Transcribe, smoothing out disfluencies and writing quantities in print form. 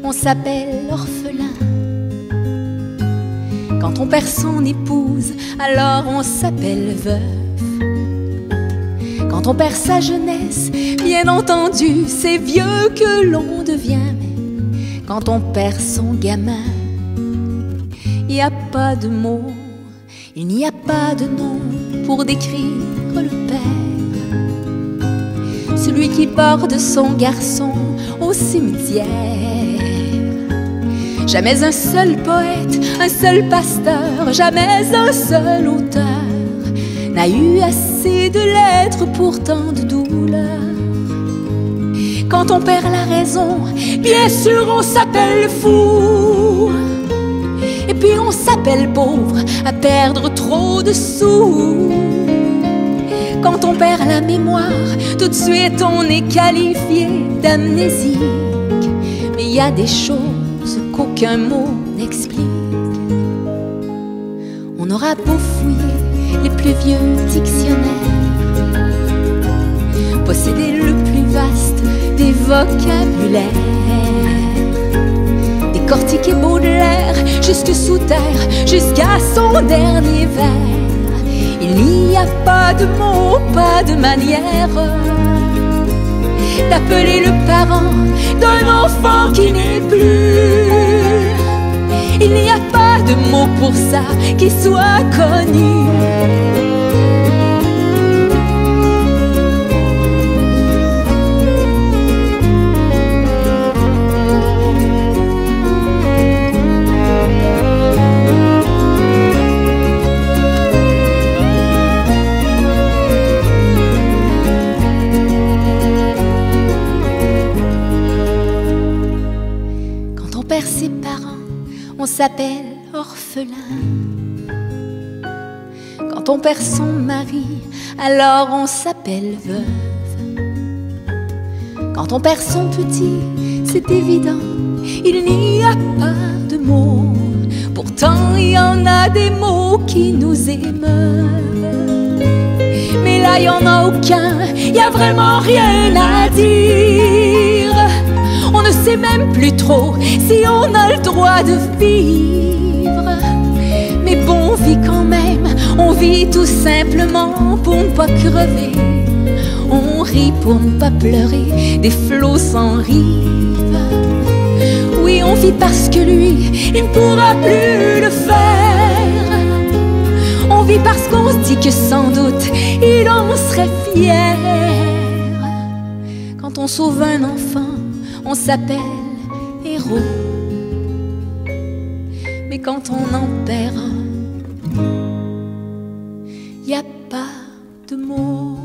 on s'appelle orphelin. Quand on perd son épouse, alors on s'appelle veuf. Quand on perd sa jeunesse, bien entendu, c'est vieux que l'on devient. Mais quand on perd son gamin, il n'y a pas de mots, il n'y a pas de nom pour décrire le père. Celui qui porte son garçon au cimetière. Jamais un seul poète, un seul pasteur, jamais un seul auteur n'a eu assez de lettres pour tant de douleurs. Quand on perd la raison, bien sûr on s'appelle fou. Et puis on s'appelle pauvre à perdre trop de sous. Quand on perd la mémoire, tout de suite on est qualifié d'amnésique. Mais il y a des choses qu'aucun mot n'explique. On aura beau fouiller les plus vieux dictionnaires, posséder le plus vaste des vocabulaires, décortiquer Baudelaire jusque sous terre, jusqu'à son dernier vers. Il n'y a pas de mots, pas de manière d'appeler le parent d'un enfant qui n'est plus. Il n'y a pas de mots pour ça qui soit connu. Quand on perd ses parents, on s'appelle orphelin. Quand on perd son mari, alors on s'appelle veuve. Quand on perd son petit, c'est évident, il n'y a pas de mots. Pourtant il y en a des mots qui nous émeuvent. Mais là il n'y en a aucun, il n'y a vraiment rien à dire. On ne sait même plus trop si on a le droit de vivre. Mais bon, on vit quand même, on vit tout simplement pour ne pas crever. On rit pour ne pas pleurer des flots sans rive. Oui, on vit parce que lui, il ne pourra plus le faire. On vit parce qu'on se dit que sans doute, il en serait fier. Quand on sauve un enfant, on s'appelle héros. Mais quand on en perd un, y a pas de mots.